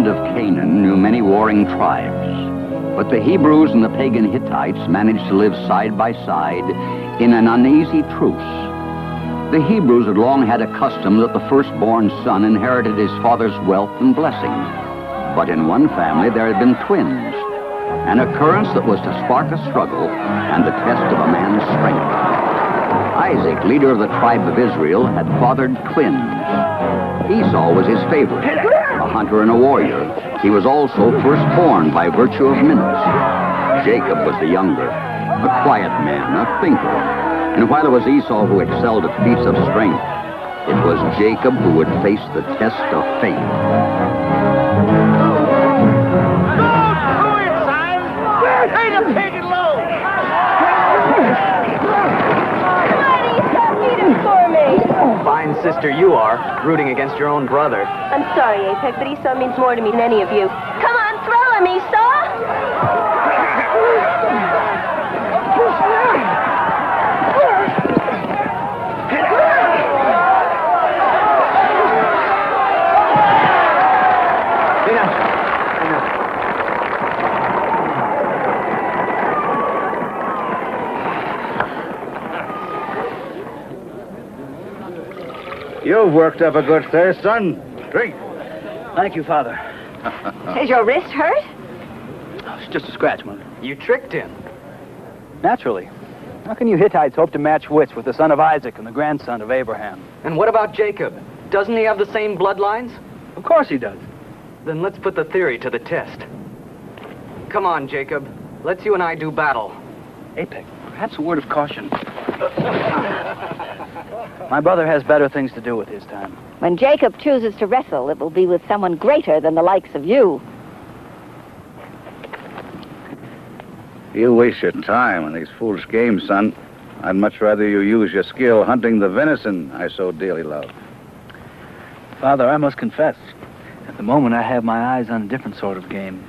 of Canaan knew many warring tribes, but the Hebrews and the pagan Hittites managed to live side by side in an uneasy truce. The Hebrews had long had a custom that the firstborn son inherited his father's wealth and blessing. But in one family there had been twins, an occurrence that was to spark a struggle and the test of a man's strength. Isaac, leader of the tribe of Israel, had fathered twins. Esau was his favorite, a hunter and a warrior. He was also firstborn by virtue of minutes. Jacob was the younger, a quiet man, a thinker. And while it was Esau who excelled at feats of strength, it was Jacob who would face the test of fate. Ain't a pig and low! Fine sister you are, rooting against your own brother. I'm sorry, Apex, but Esau means more to me than any of you. Come on, throw him, Esau! You've worked up a good thirst, son. Drink. Thank you, Father. Is your wrist hurt? Oh, it's just a scratch, Mother. You tricked him. Naturally. How can you Hittites hope to match wits with the son of Isaac and the grandson of Abraham? And what about Jacob? Doesn't he have the same bloodlines? Of course he does. Then let's put the theory to the test. Come on, Jacob. Let's you and I do battle. Apex, perhaps a word of caution. My brother has better things to do with his time. When Jacob chooses to wrestle, it will be with someone greater than the likes of you. You waste your time on these foolish games, son. I'd much rather you use your skill hunting the venison I so dearly love. Father, I must confess, at the moment I have my eyes on a different sort of game.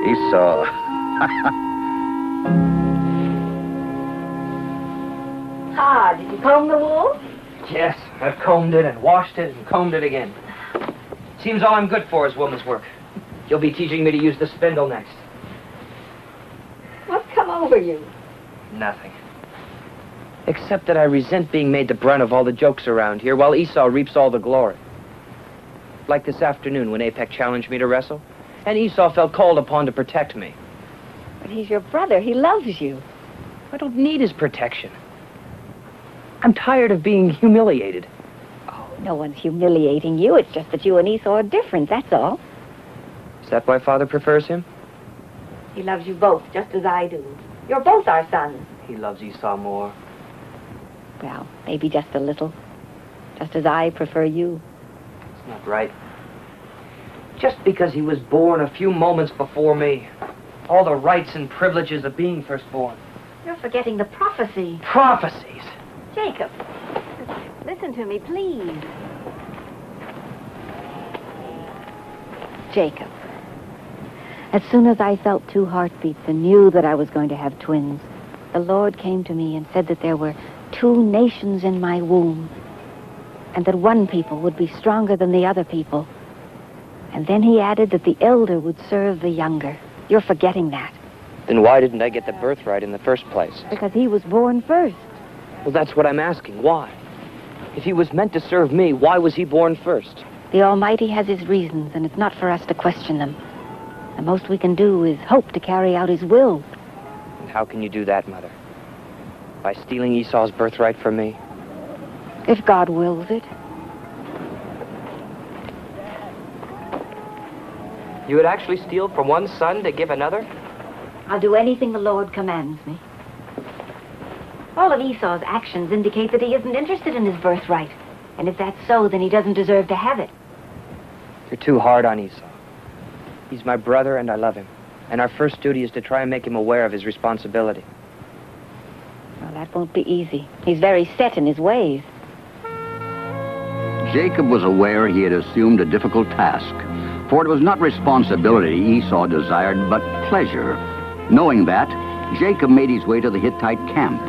Esau. Ah, did you comb the wool? Yes, I've combed it and washed it and combed it again. Seems all I'm good for is woman's work. You'll be teaching me to use the spindle next. What's come over you? Nothing. Except that I resent being made the brunt of all the jokes around here while Esau reaps all the glory. Like this afternoon when Apex challenged me to wrestle, and Esau felt called upon to protect me. But he's your brother. He loves you. I don't need his protection. I'm tired of being humiliated. Oh, no one's humiliating you. It's just that you and Esau are different, that's all. Is that why Father prefers him? He loves you both, just as I do. You're both our sons. He loves Esau more. Well, maybe just a little. Just as I prefer you. It's not right. Just because he was born a few moments before me. All the rights and privileges of being firstborn. You're forgetting the prophecy. Prophecies? Jacob, listen to me, please. Jacob, as soon as I felt 2 heartbeats and knew that I was going to have twins, the Lord came to me and said that there were 2 nations in my womb, and that one people would be stronger than the other people. And then he added that the elder would serve the younger. You're forgetting that. Then why didn't I get the birthright in the first place? Because he was born first. Well, that's what I'm asking. Why? If he was meant to serve me, why was he born first? The Almighty has his reasons, and it's not for us to question them. The most we can do is hope to carry out his will. And how can you do that, Mother? By stealing Esau's birthright from me? If God wills it. You would actually steal from one son to give another? I'll do anything the Lord commands me. All of Esau's actions indicate that he isn't interested in his birthright. And if that's so, then he doesn't deserve to have it. You're too hard on Esau. He's my brother and I love him. And our first duty is to try and make him aware of his responsibility. Well, that won't be easy. He's very set in his ways. Jacob was aware he had assumed a difficult task, for it was not responsibility Esau desired, but pleasure. Knowing that, Jacob made his way to the Hittite camp.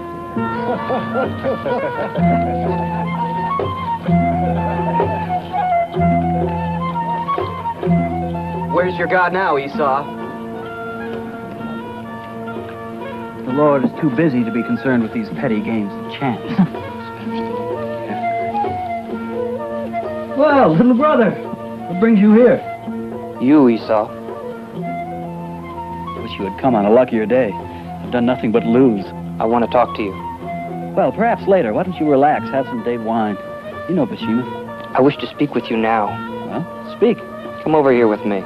is your God now, Esau? The Lord is too busy to be concerned with these petty games of chance. Well, little brother, what brings you here? You, Esau. I wish you had come on a luckier day. I've done nothing but lose. I want to talk to you. Well, perhaps later. Why don't you relax, have some date wine? You know Behemoth. I wish to speak with you now. Well, speak. Come over here with me.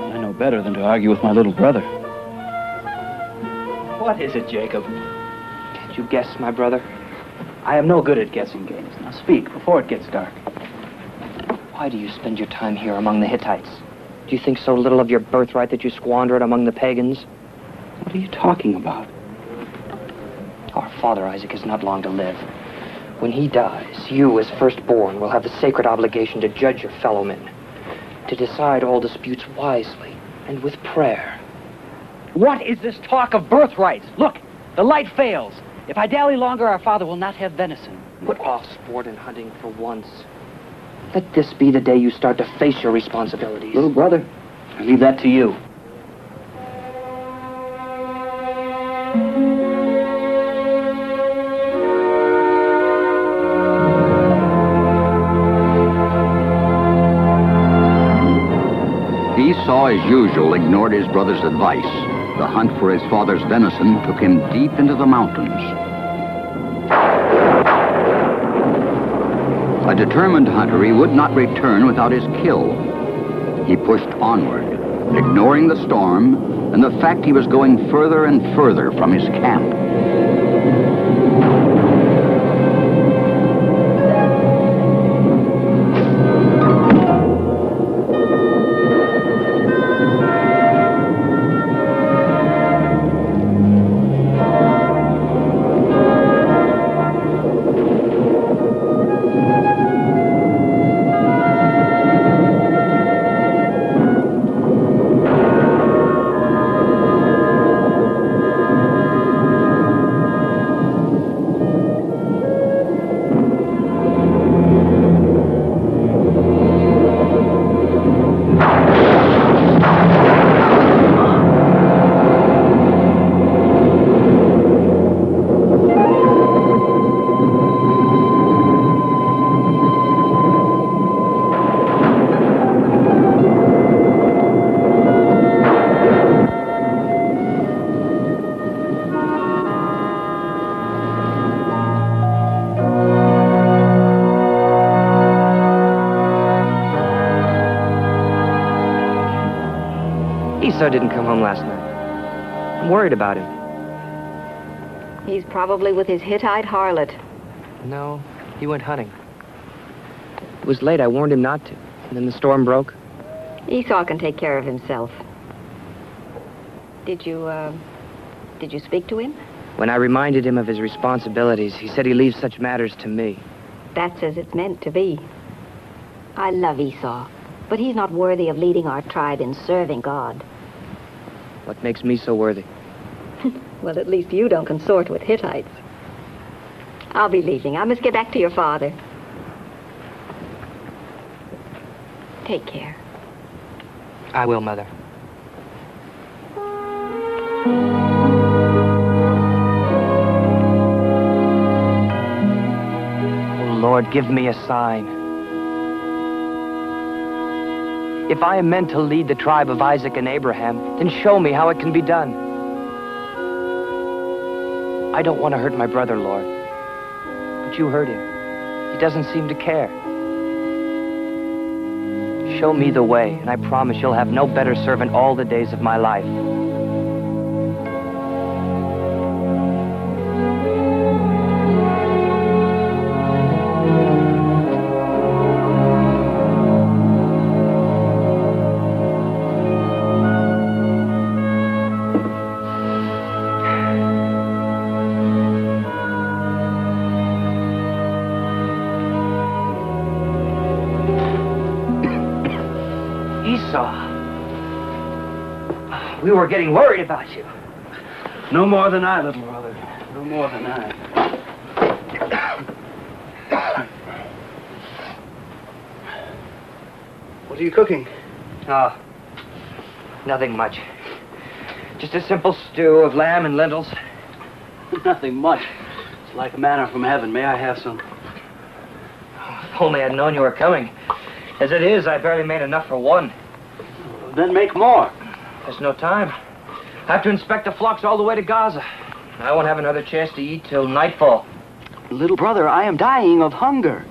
I know better than to argue with my little brother. What is it, Jacob? Can't you guess, my brother? I am no good at guessing games. Now speak before it gets dark. Why do you spend your time here among the Hittites? Do you think so little of your birthright that you squander it among the pagans? What are you talking about? Our father Isaac is not long to live. When he dies, you, as firstborn, will have the sacred obligation to judge your fellow men, to decide all disputes wisely and with prayer. What is this talk of birthrights? Look, the light fails. If I dally longer, our father will not have venison. Put off sport and hunting for once. Let this be the day you start to face your responsibilities. Little brother, I leave that to you. Esau, as usual, ignored his brother's advice. The hunt for his father's venison took him deep into the mountains. A determined hunter, he would not return without his kill. He pushed onward, ignoring the storm and the fact he was going further and further from his camp. Esau didn't come home last night. I'm worried about him. He's probably with his Hittite harlot. No, he went hunting. It was late. I warned him not to. And then the storm broke. Esau can take care of himself. Did you speak to him? When I reminded him of his responsibilities, he said he leaves such matters to me. That's as it's meant to be. I love Esau, but he's not worthy of leading our tribe in serving God. What makes me so worthy? Well, at least you don't consort with Hittites. I'll be leaving. I must get back to your father. Take care. I will, Mother. Oh, Lord, give me a sign. If I am meant to lead the tribe of Isaac and Abraham, then show me how it can be done. I don't want to hurt my brother, Lord. But you hurt him. He doesn't seem to care. Show me the way, and I promise you'll have no better servant all the days of my life. We were getting worried about you. No more than I, little brother. No more than I. What are you cooking? Oh, nothing much. Just a simple stew of lamb and lentils. Nothing much. It's like manna from heaven. May I have some? If only I'd known you were coming. As it is, I barely made enough for one. Then make more. There's no time. I have to inspect the flocks all the way to Gaza. I won't have another chance to eat till nightfall. Little brother, I am dying of hunger.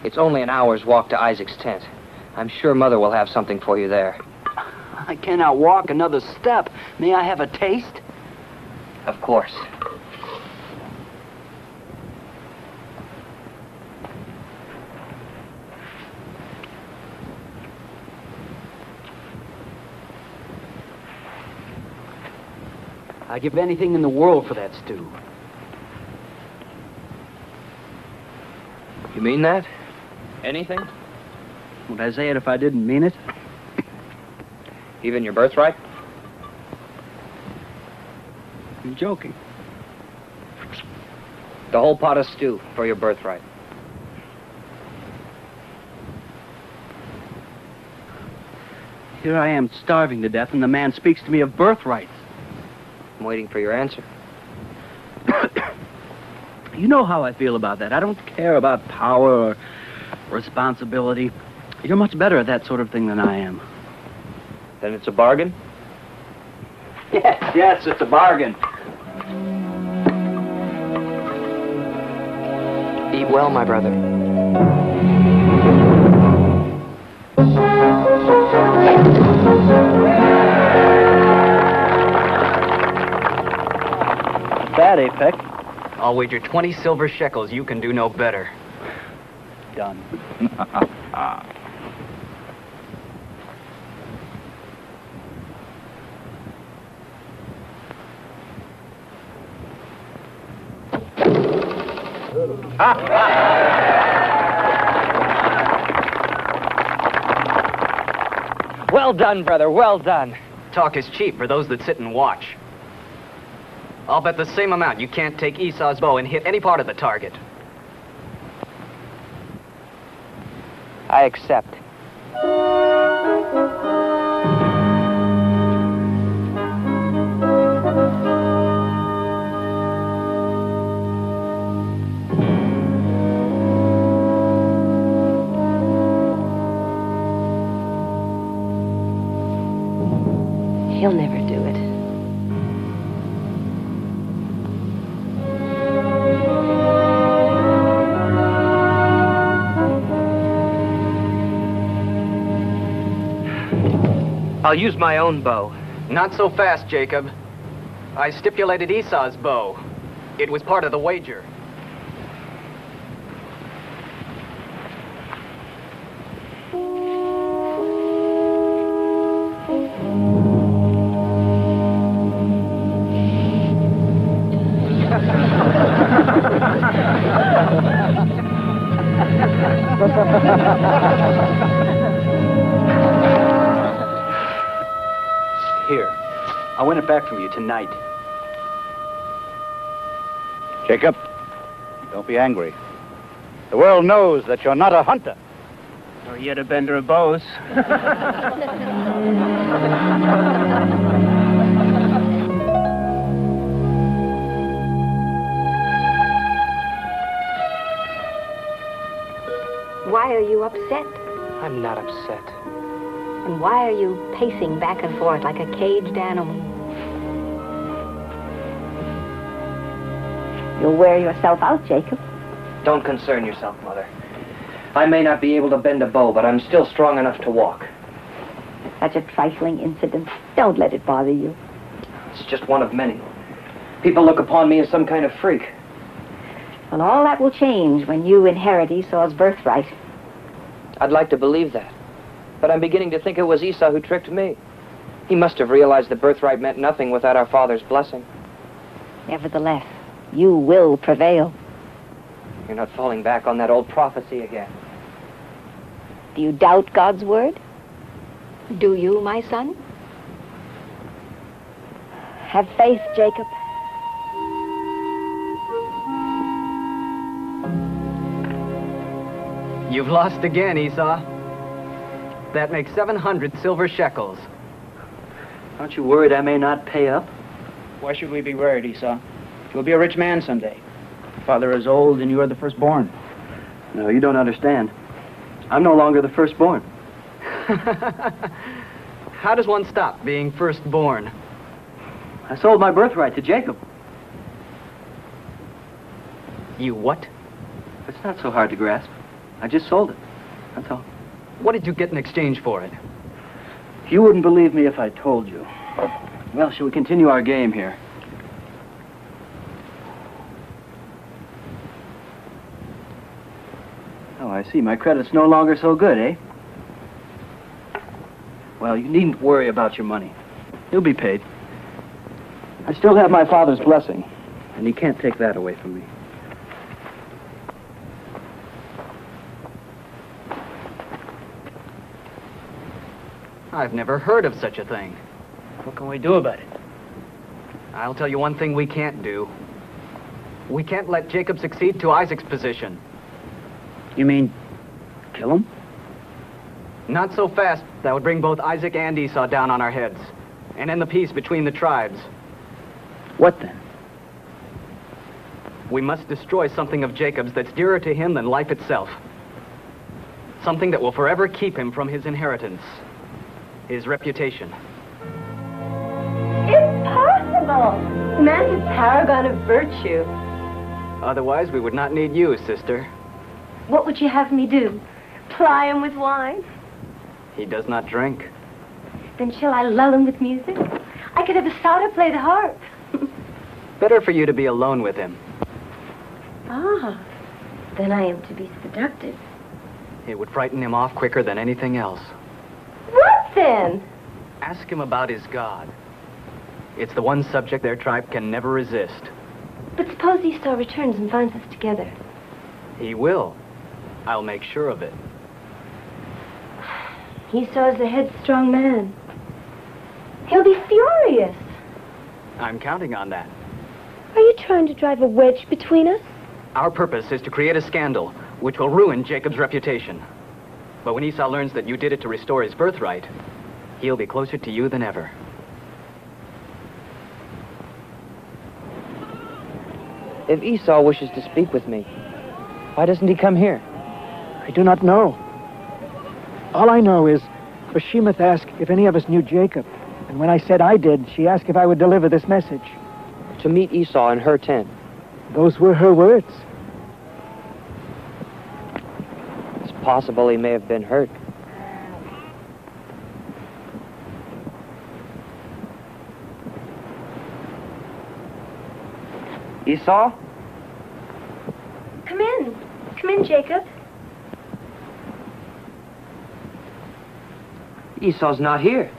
It's only an hour's walk to Isaac's tent. I'm sure Mother will have something for you there. I cannot walk another step. May I have a taste? Of course. I'd give anything in the world for that stew. You mean that? Anything? Would I say it if I didn't mean it? Even your birthright? I'm joking. The whole pot of stew for your birthright. Here I am starving to death, and the man speaks to me of birthrights. I'm waiting for your answer. You know how I feel about that. I don't care about power or responsibility. You're much better at that sort of thing than I am. Then it's a bargain? Yes, it's a bargain. Eat well, my brother. Bad, Apex. I'll wager 20 silver shekels you can do no better. Done. Well done, brother, well done. Talk is cheap for those that sit and watch. I'll bet the same amount you can't take Esau's bow and hit any part of the target. I accept. He'll never do it. I'll use my own bow. Not so fast, Jacob. I stipulated Esau's bow. It was part of the wager. Here. I win it back from you tonight. Jacob, don't be angry. The world knows that you're not a hunter. Nor yet a bender of bows. Why are you upset? I'm not upset. And why are you pacing back and forth like a caged animal? You'll wear yourself out, Jacob. Don't concern yourself, Mother. I may not be able to bend a bow, but I'm still strong enough to walk. Such a trifling incident. Don't let it bother you. It's just one of many. People look upon me as some kind of freak. Well, all that will change when you inherit Esau's birthright. I'd like to believe that. But I'm beginning to think it was Esau who tricked me. He must have realized the birthright meant nothing without our father's blessing. Nevertheless, you will prevail. You're not falling back on that old prophecy again. Do you doubt God's word? Do you, my son? Have faith, Jacob. You've lost again, Esau. That makes 700 silver shekels. Aren't you worried I may not pay up? Why should we be worried, Esau? You'll be a rich man someday. Father is old and you are the firstborn. No, you don't understand. I'm no longer the firstborn. How does one stop being firstborn? I sold my birthright to Jacob. You what? It's not so hard to grasp. I just sold it. That's all. What did you get in exchange for it? You wouldn't believe me if I told you. Well, shall we continue our game here? Oh, I see. My credit's no longer so good, eh? Well, you needn't worry about your money. You'll be paid. I still have my father's blessing, and he can't take that away from me. I've never heard of such a thing. What can we do about it? I'll tell you one thing we can't do. We can't let Jacob succeed to Isaac's position. You mean, kill him? Not so fast. That would bring both Isaac and Esau down on our heads, and end the peace between the tribes. What then? We must destroy something of Jacob's that's dearer to him than life itself. Something that will forever keep him from his inheritance. His reputation. Impossible! Man is paragon of virtue. Otherwise, we would not need you, sister. What would you have me do? Ply him with wine? He does not drink. Then shall I lull him with music? I could have a sauter play the harp. Better for you to be alone with him. Ah, then I am to be seductive. It would frighten him off quicker than anything else. What then? Ask him about his God. It's the one subject their tribe can never resist. But suppose Esau returns and finds us together. He will. I'll make sure of it. Esau is a headstrong man. He'll be furious. I'm counting on that. Are you trying to drive a wedge between us? Our purpose is to create a scandal which will ruin Jacob's reputation. But when Esau learns that you did it to restore his birthright, he'll be closer to you than ever. If Esau wishes to speak with me, why doesn't he come here? I do not know. All I know is Bashemath asked if any of us knew Jacob. And when I said I did, she asked if I would deliver this message. To meet Esau in her tent. Those were her words. It's possible he may have been hurt. Esau? Come in. Come in, Jacob. Esau's not here.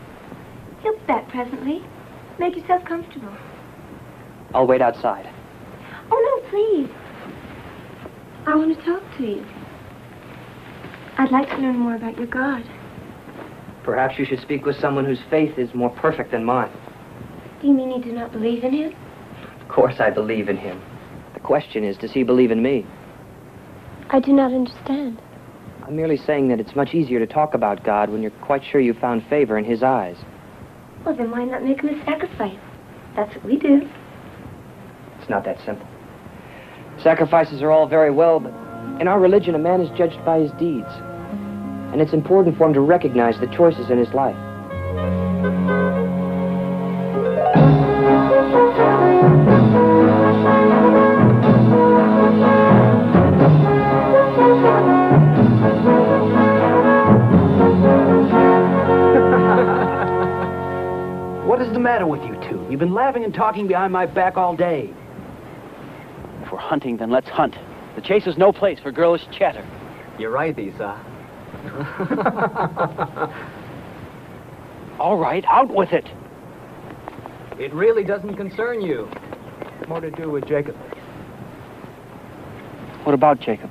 He'll be back presently. Make yourself comfortable. I'll wait outside. Oh, no, please. I want to talk to you. I'd like to learn more about your God. Perhaps you should speak with someone whose faith is more perfect than mine. Do you mean you do not believe in him? Of course I believe in him. The question is, does he believe in me? I do not understand. I'm merely saying that it's much easier to talk about God when you're quite sure you've found favor in his eyes. Well, then why not make him a sacrifice? That's what we do. It's not that simple. Sacrifices are all very well, but in our religion, a man is judged by his deeds. And it's important for him to recognize the choices in his life. What is the matter with you two? You've been laughing and talking behind my back all day. If we're hunting, then let's hunt. The chase is no place for girlish chatter. You're right, Esau. All right, out with it. It really doesn't concern you. More to do with Jacob. What about Jacob?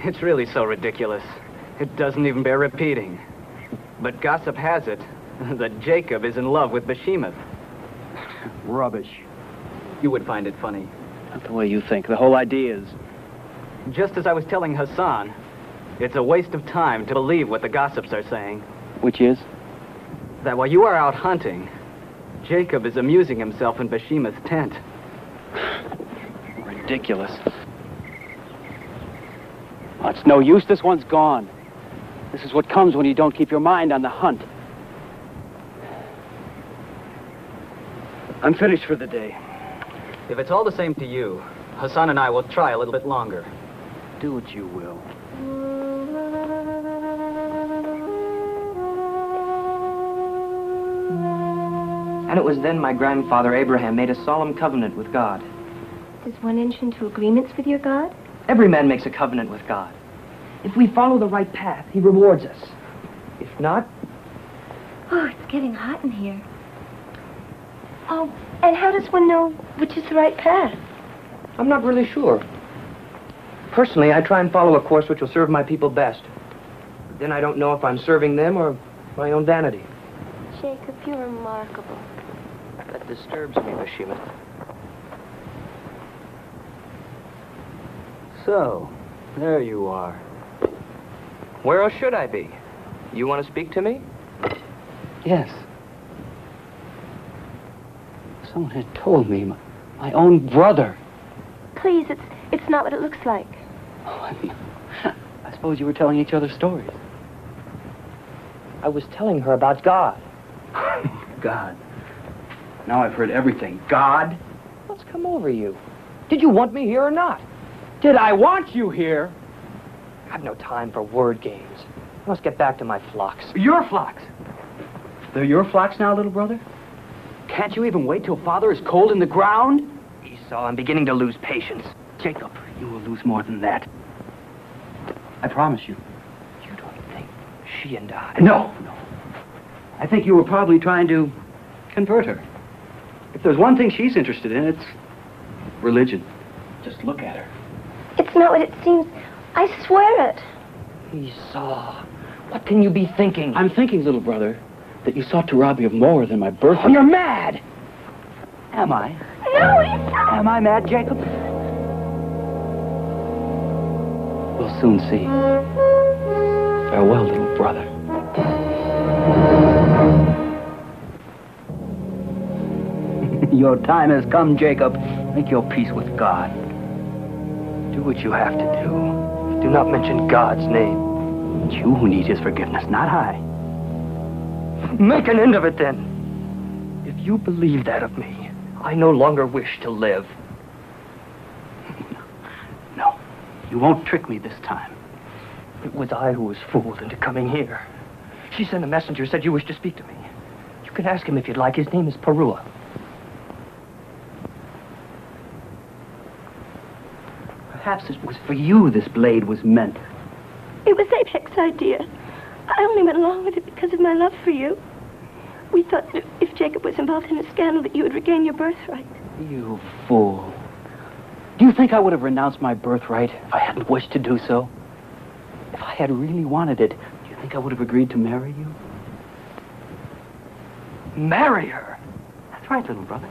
It's really so ridiculous. It doesn't even bear repeating. But gossip has it that Jacob is in love with Bashemath. Rubbish. You would find it funny. Not the way you think. The whole idea is... Just as I was telling Hassan, it's a waste of time to believe what the gossips are saying. Which is? That while you are out hunting, Jacob is amusing himself in Bashima's tent. Ridiculous. Oh, it's no use. This one's gone. This is what comes when you don't keep your mind on the hunt. I'm finished for the day. If it's all the same to you, Hassan and I will try a little bit longer. Do what you will. And it was then my grandfather Abraham made a solemn covenant with God. Does one enter into agreements with your God? Every man makes a covenant with God. If we follow the right path, he rewards us. If not... Oh, it's getting hot in here. Oh, and how does one know which is the right path? I'm not really sure. Personally, I try and follow a course which will serve my people best. But then I don't know if I'm serving them or my own vanity. Jacob, you're remarkable. That disturbs me, Bashima. So, there you are. Where else should I be? You want to speak to me? Yes. Someone had told me, my own brother. Please, it's not what it looks like. Oh, I suppose you were telling each other stories. I was telling her about God. God. Now I've heard everything. God? What's come over you? Did you want me here or not? Did I want you here? I've no time for word games. I must get back to my flocks. Your flocks? They're your flocks now, little brother? Can't you even wait till Father is cold in the ground? Esau, I'm beginning to lose patience. Jacob, you will lose more than that. I promise you. You don't think she and I... No. I think you were probably trying to convert her. If there's one thing she's interested in, it's religion. Just look at her. It's not what it seems. I swear it. Esau, what can you be thinking? I'm thinking, little brother, that you sought to rob me of more than my birthright. Oh, you're mad! Am I? No, it's not. Am I mad, Jacob? We'll soon see. Farewell, little brother. Your time has come, Jacob. Make your peace with God. Do what you have to do. Do not mention God's name. It's you who need his forgiveness, not I. Make an end of it, then. If you believe that of me, I no longer wish to live. No, you won't trick me this time. It was I who was fooled into coming here. She sent a messenger, said you wished to speak to me. You can ask him if you'd like. His name is Perua. Perhaps it was for you this blade was meant. It was Apex's idea. I only went along with it because of my love for you. We thought that if Jacob was involved in a scandal that you would regain your birthright. You fool. Do you think I would have renounced my birthright if I hadn't wished to do so? If I had really wanted it, do you think I would have agreed to marry you? Marry her? That's right, little brother.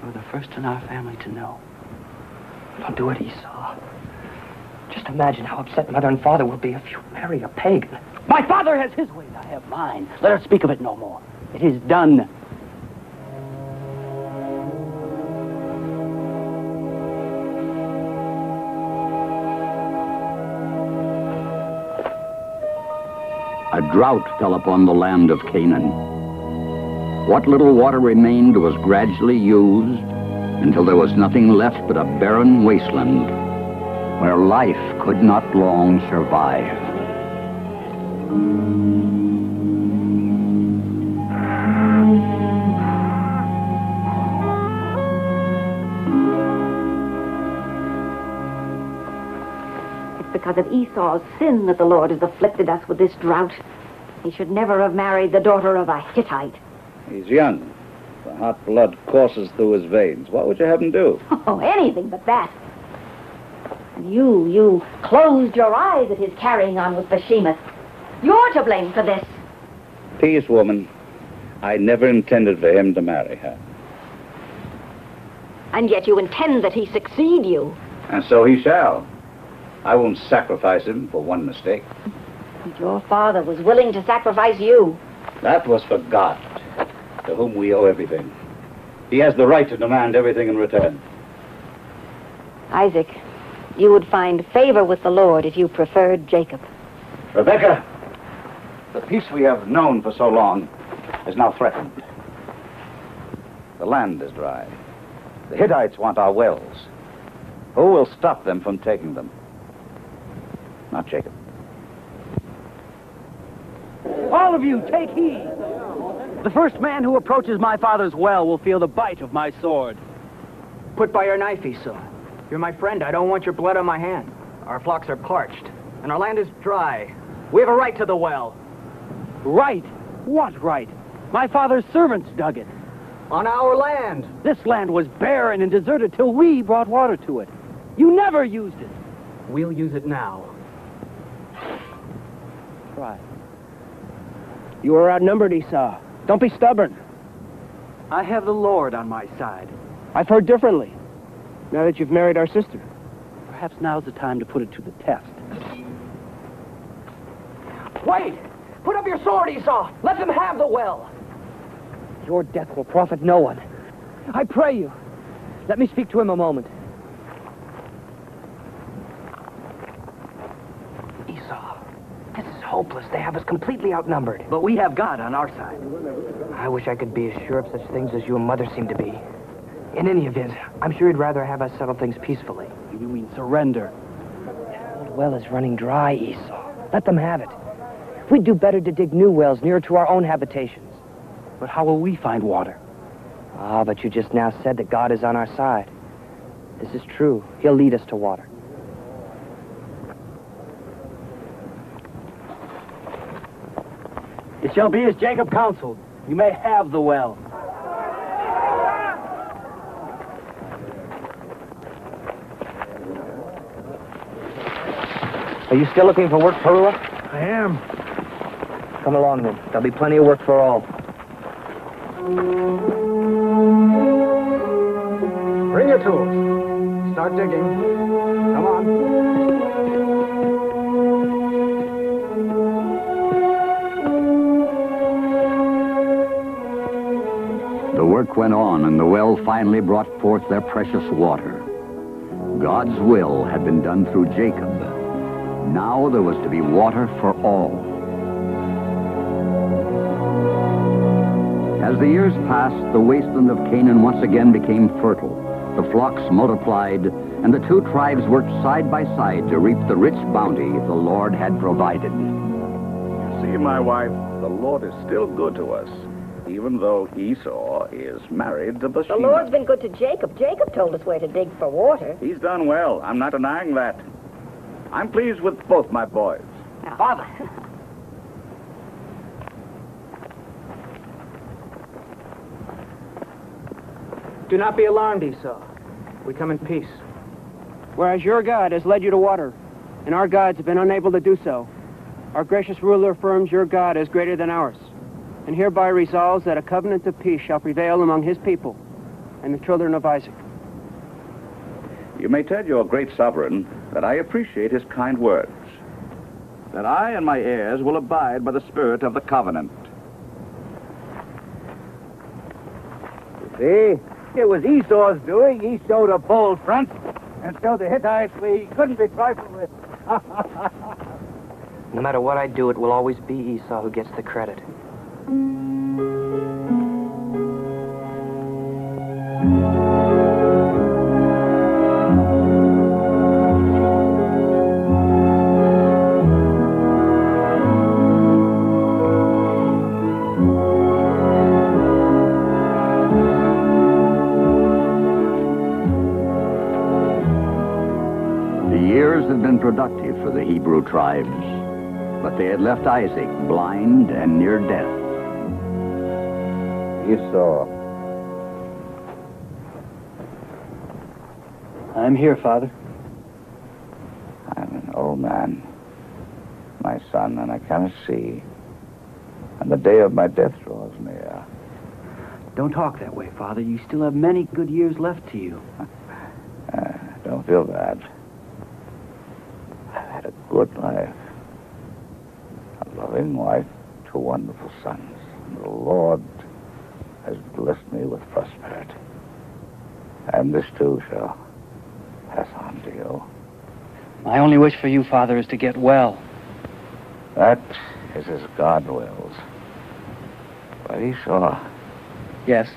You're the first in our family to know. Don't do it, Esau. Just imagine how upset Mother and Father will be if you marry a pagan. My father has his ways, I have mine. Let us speak of it no more. It is done. A drought fell upon the land of Canaan. What little water remained was gradually used until there was nothing left but a barren wasteland where life could not long survive. It's because of Esau's sin that the Lord has afflicted us with this drought. He should never have married the daughter of a Hittite. He's young. The hot blood courses through his veins. What would you have him do? Oh, anything but that. And you closed your eyes at his carrying on with Bashemuth. You're to blame for this. Peace, woman. I never intended for him to marry her. And yet you intend that he succeed you. And so he shall. I won't sacrifice him for one mistake. Your father was willing to sacrifice you. That was for God, to whom we owe everything. He has the right to demand everything in return. Isaac, you would find favor with the Lord if you preferred Jacob. Rebecca, the peace we have known for so long is now threatened. The land is dry. The Hittites want our wells. Who will stop them from taking them? Not Jacob. All of you, take heed. The first man who approaches my father's well will feel the bite of my sword. Put by your knife, Esau. You're my friend. I don't want your blood on my hand. Our flocks are parched, and our land is dry. We have a right to the well. Right? What right? My father's servants dug it. On our land. This land was barren and deserted till we brought water to it. You never used it. We'll use it now. Try. You are outnumbered, Esau. Don't be stubborn. I have the Lord on my side. I've heard differently, now that you've married our sister. Perhaps now's the time to put it to the test. Wait! Put up your sword, Esau! Let them have the well! Your death will profit no one. I pray you, let me speak to him a moment. Esau, this is hopeless. They have us completely outnumbered. But we have God on our side. I wish I could be as sure of such things as you and Mother seem to be. In any event, I'm sure you'd rather have us settle things peacefully. You mean surrender? The old well is running dry, Esau. Let them have it. We'd do better to dig new wells nearer to our own habitations. But how will we find water? Ah, but you just now said that God is on our side. This is true. He'll lead us to water. It shall be as Jacob counseled. You may have the well. Are you still looking for work, Perula? I am. Come along, then. There'll be plenty of work for all. Bring your tools. Start digging. Come on. The work went on, and the well finally brought forth their precious water. God's will had been done through Jacob. Now there was to be water for all. As the years passed, the wasteland of Canaan once again became fertile. The flocks multiplied, and the two tribes worked side by side to reap the rich bounty the Lord had provided. See, my wife, the Lord is still good to us, even though Esau is married to Bathsheba. The Lord's been good to Jacob. Jacob told us where to dig for water. He's done well. I'm not denying that. I'm pleased with both my boys. Now, Father! Do not be alarmed, Esau. We come in peace. Whereas your God has led you to water, and our gods have been unable to do so, our gracious ruler affirms your God is greater than ours, and hereby resolves that a covenant of peace shall prevail among his people and the children of Isaac. You may tell your great sovereign that I appreciate his kind words, that I and my heirs will abide by the spirit of the covenant. See? It was Esau's doing. He showed a bold front and showed the Hittites we couldn't be trifled with. No matter what I do, it will always be Esau who gets the credit. Productive for the Hebrew tribes, but they had left Isaac blind and near death. Esau. I'm here, Father. I'm an old man, my son, and I cannot see. And the day of my death draws near. Don't talk that way, Father. You still have many good years left to you. Don't feel bad. I've had a good life. loving wife, 2 wonderful sons. The Lord has blessed me with prosperity. And this too shall pass on to you. My only wish for you, Father, is to get well. That is as God wills. But Esau, Yes?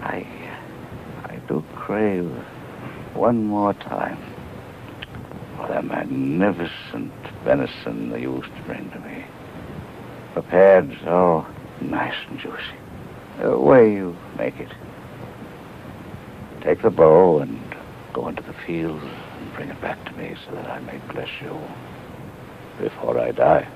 I do crave one more time for that magnificent venison they used to bring to me. Prepared so nice and juicy. The way you make it. Take the bow and go into the field and bring it back to me so that I may bless you before I die.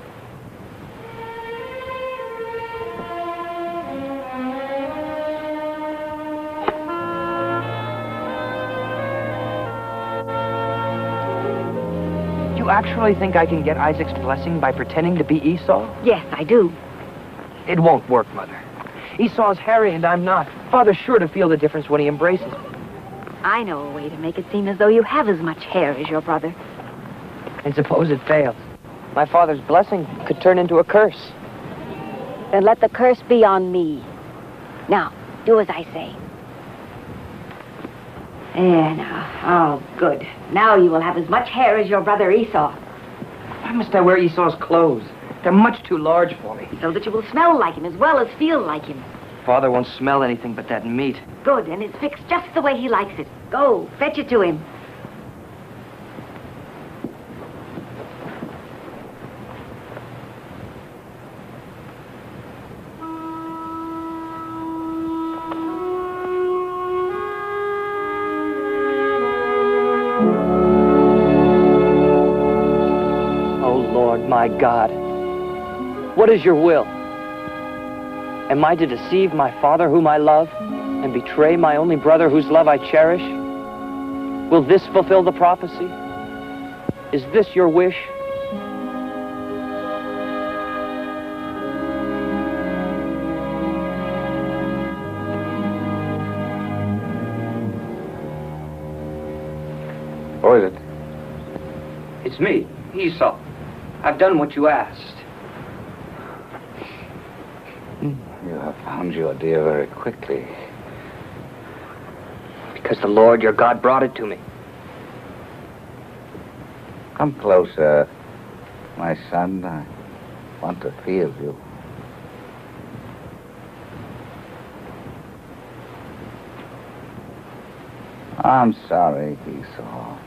You actually think I can get Isaac's blessing by pretending to be Esau? Yes, I do. It won't work, Mother. Esau's hairy and I'm not. Father's sure to feel the difference when he embraces me. I know a way to make it seem as though you have as much hair as your brother. And suppose it fails. My father's blessing could turn into a curse. Then let the curse be on me. Now, do as I say. There now. Oh, good. Now you will have as much hair as your brother Esau. Why must I wear Esau's clothes? They're much too large for me. So that you will smell like him as well as feel like him. Father won't smell anything but that meat. Good, and it's fixed just the way he likes it. Go, fetch it to him. My God, what is your will? Am I to deceive my father whom I love and betray my only brother whose love I cherish? Will this fulfill the prophecy? Is this your wish? Who is it? It's me, Esau. I've done what you asked. You have found your deer very quickly. Because the Lord your God brought it to me. Come closer, my son. I want to feel you. I'm sorry, Esau.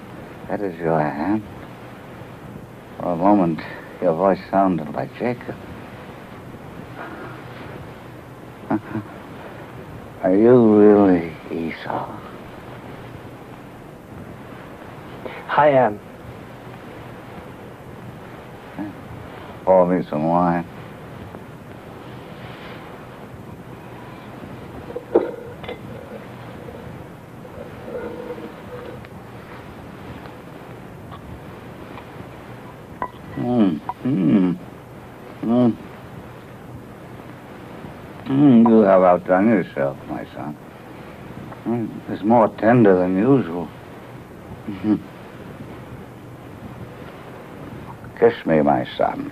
That is your hand. For a moment, your voice sounded like Jacob. Are you really Esau? I am. Pour me some wine. You have outdone yourself, my son. It's more tender than usual. Kiss me, my son.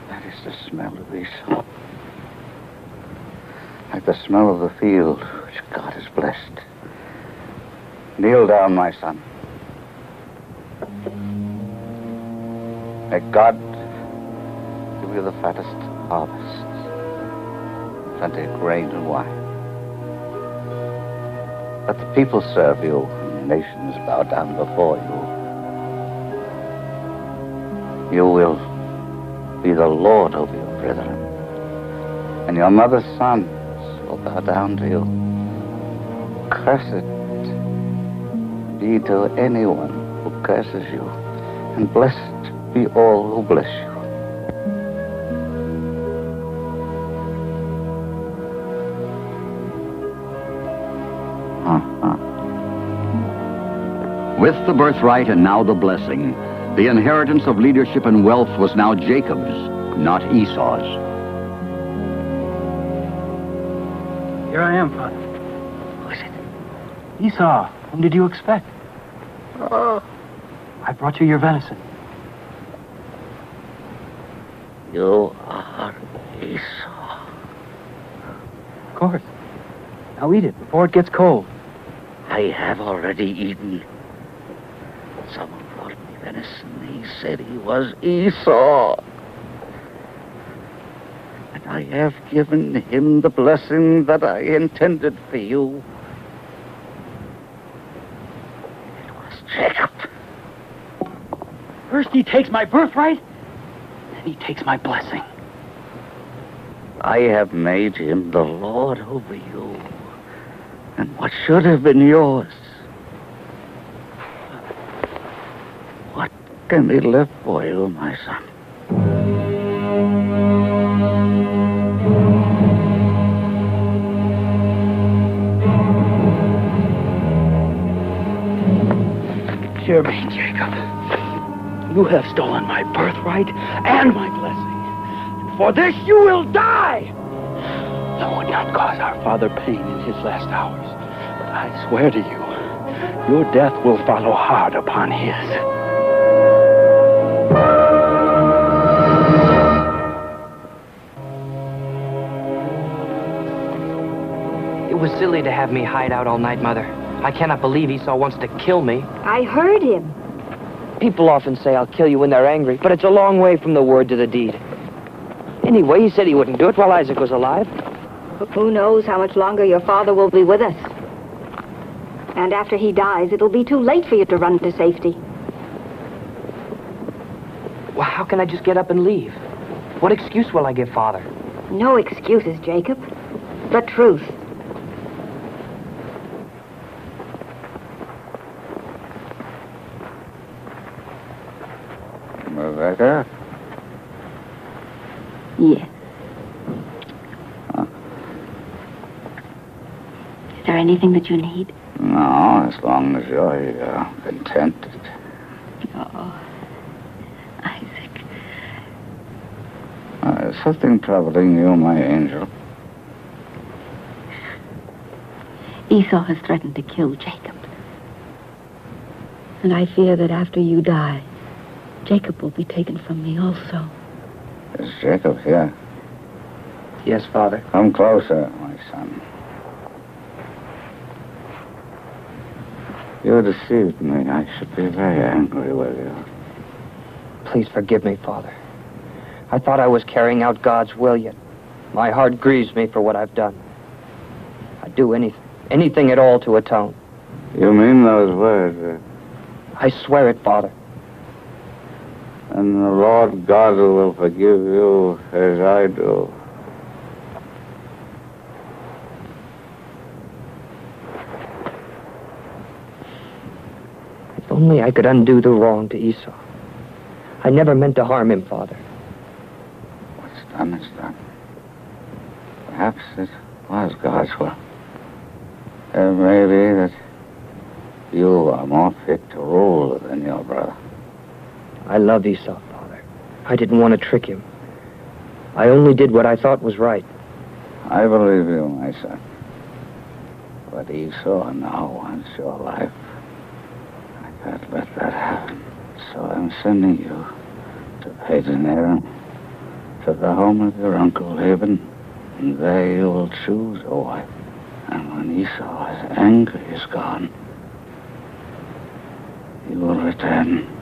That is the smell of Esau. Like the smell of the field which God has blessed. Kneel down, my son. May God give you the fattest harvests, plenty of grain and wine. Let the people serve you, and nations bow down before you. You will be the Lord over your brethren, and your mother's sons will bow down to you. Cursed be to anyone who curses you, and blessed be all who bless you. With the birthright and now the blessing, the inheritance of leadership and wealth was now Jacob's, not Esau's. Here I am, Father. Who is it? Esau, whom did you expect? I brought you your venison. You are Esau. Of course. Now eat it before it gets cold. I have already eaten. Someone brought me venison. He said he was Esau. And I have given him the blessing that I intended for you. It was Jacob. First he takes my birthright, then he takes my blessing. I have made him the Lord over you. And what should have been yours? What can be left for you, my son? Hear me, Jacob. You have stolen my birthright and my blessing. And for this you will die. I would not cause our father pain in his last hours. But I swear to you, your death will follow hard upon his. It was silly to have me hide out all night, Mother. I cannot believe Esau wants to kill me. I heard him. People often say I'll kill you when they're angry, but it's a long way from the word to the deed. Anyway, he said he wouldn't do it while Isaac was alive. Who knows how much longer your father will be with us? And after he dies, it'll be too late for you to run to safety. Well, how can I just get up and leave? What excuse will I give Father? No excuses, Jacob. The truth. Rebecca? Yes. Is there anything that you need? No, as long as you're contented. Oh, Isaac. Is something troubling you, my angel? Esau has threatened to kill Jacob. And I fear that after you die, Jacob will be taken from me also. Is Jacob here? Yes, Father. Come closer, my son. You deceived me. I should be very angry with you. Please forgive me, Father. I thought I was carrying out God's will, yet my heart grieves me for what I've done. I'd do anything at all to atone. You mean those words? I swear it, Father. And the Lord God will forgive you as I do. If only I could undo the wrong to Esau. I never meant to harm him, Father. What's done is done. Perhaps it was God's will. It may be that you are more fit to rule than your brother. I love Esau, Father. I didn't want to trick him. I only did what I thought was right. I believe you, my son. But Esau now wants your life. I can't let that happen. So I'm sending you to Payton to the home of your Uncle Laban, and there you will choose a wife. And when Esau's anger is gone, you will return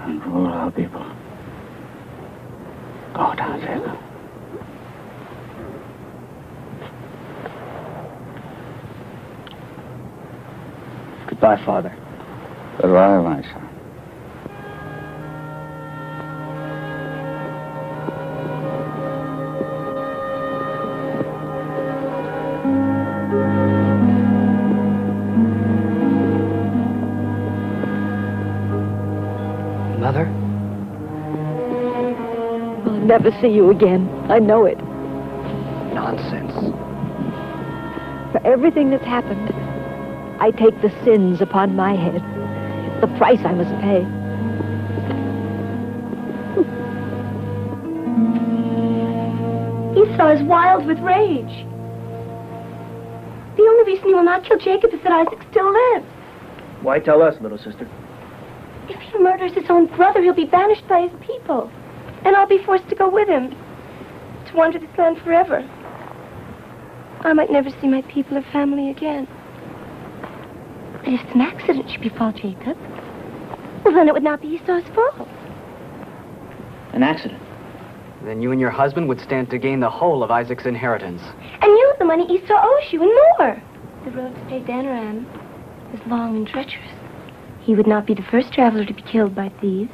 and rule our people. Go now, Jacob. Goodbye, Father. Goodbye, my son. Mother? I'll never see you again. I know it. Nonsense. For everything that's happened, I take the sins upon my head. It's the price I must pay. Esau is wild with rage. The only reason he will not kill Jacob is that Isaac still lives. Why tell us, little sister? If he murders his own brother, he'll be banished by his people. And I'll be forced to go with him, to wander this land forever. I might never see my people or family again. But if some accident should befall Jacob, well, then it would not be Esau's fault. An accident? Then you and your husband would stand to gain the whole of Isaac's inheritance. And use the money Esau owes you and more. The road to Padan-aram is long and treacherous. He would not be the first traveler to be killed by thieves.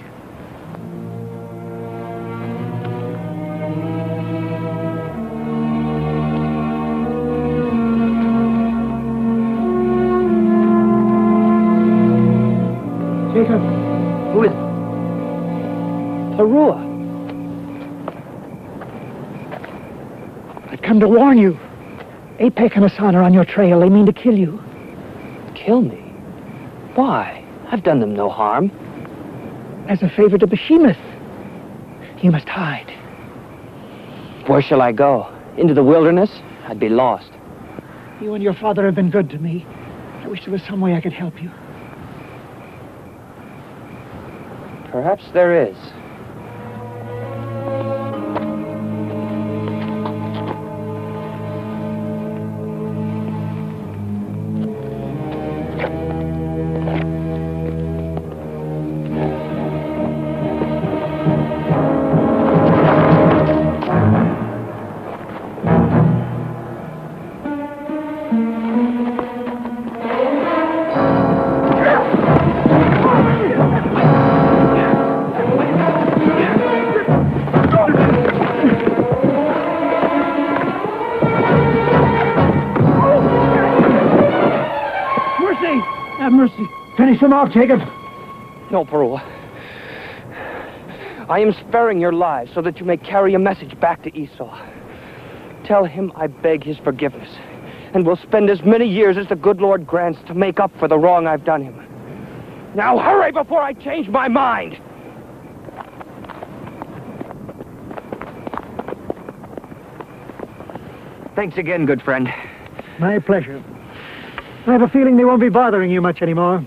Jacob. Who is it? Parua. I've come to warn you. Apek and Hassan are on your trail. They mean to kill you. Kill me? Why? I've done them no harm. As a favor to Behemoth. You must hide. Where shall I go? Into the wilderness? I'd be lost. You and your father have been good to me. I wish there was some way I could help you. Perhaps there is. Finish them off, Jacob. No, Parua. I am sparing your lives so that you may carry a message back to Esau. Tell him I beg his forgiveness, and will spend as many years as the good Lord grants to make up for the wrong I've done him. Now hurry before I change my mind! Thanks again, good friend. My pleasure. I have a feeling they won't be bothering you much anymore.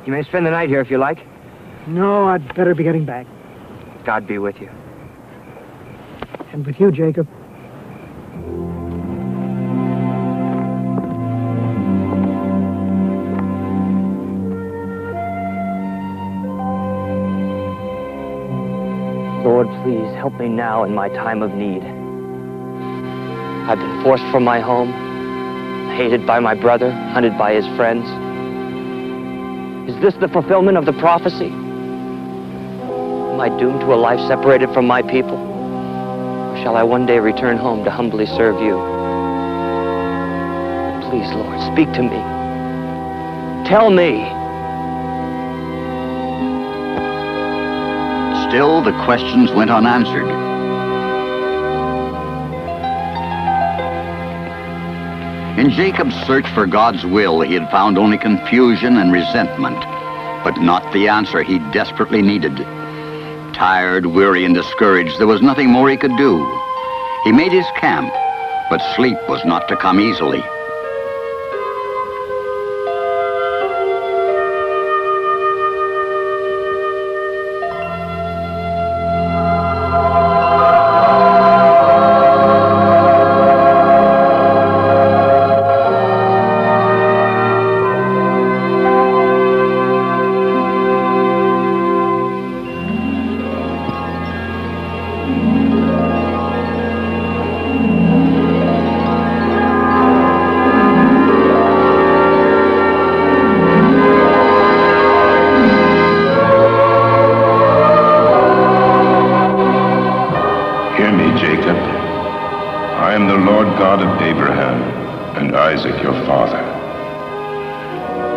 You may spend the night here if you like. No, I'd better be getting back. God be with you. And with you, Jacob. Lord, please help me now in my time of need. I've been forced from my home, hated by my brother, hunted by his friends. Is this the fulfillment of the prophecy? Am I doomed to a life separated from my people? Or shall I one day return home to humbly serve you? Please, Lord, speak to me. Tell me. Still, the questions went unanswered. In Jacob's search for God's will, he had found only confusion and resentment, but not the answer he desperately needed. Tired, weary, and discouraged, there was nothing more he could do. He made his camp, but sleep was not to come easily.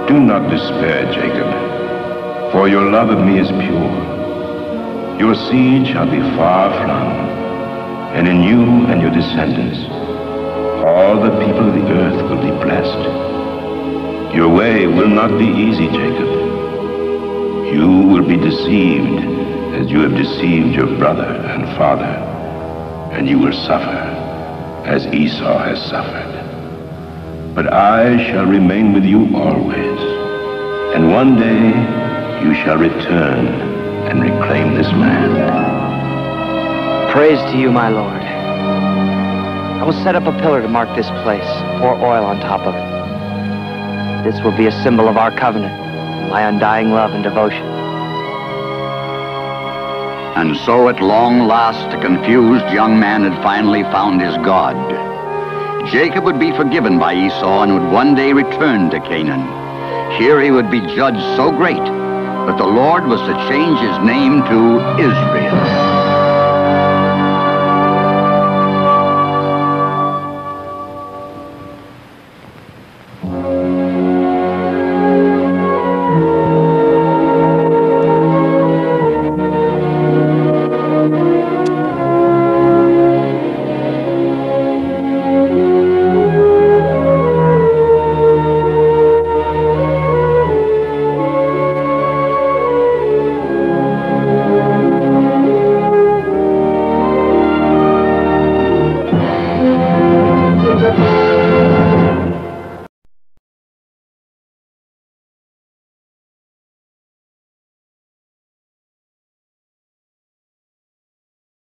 Do not despair, Jacob, for your love of me is pure. Your seed shall be far flung, and in you and your descendants, all the people of the earth will be blessed. Your way will not be easy, Jacob. You will be deceived as you have deceived your brother and father, and you will suffer as Esau has suffered. but I shall remain with you always. And one day you shall return and reclaim this land. Praise to you, my lord. I will set up a pillar to mark this place, pour oil on top of it. This will be a symbol of our covenant, my undying love and devotion. And so at long last, the confused young man had finally found his God. Jacob would be forgiven by Esau and would one day return to Canaan. Here he would be judged so great that the Lord was to change his name to Israel.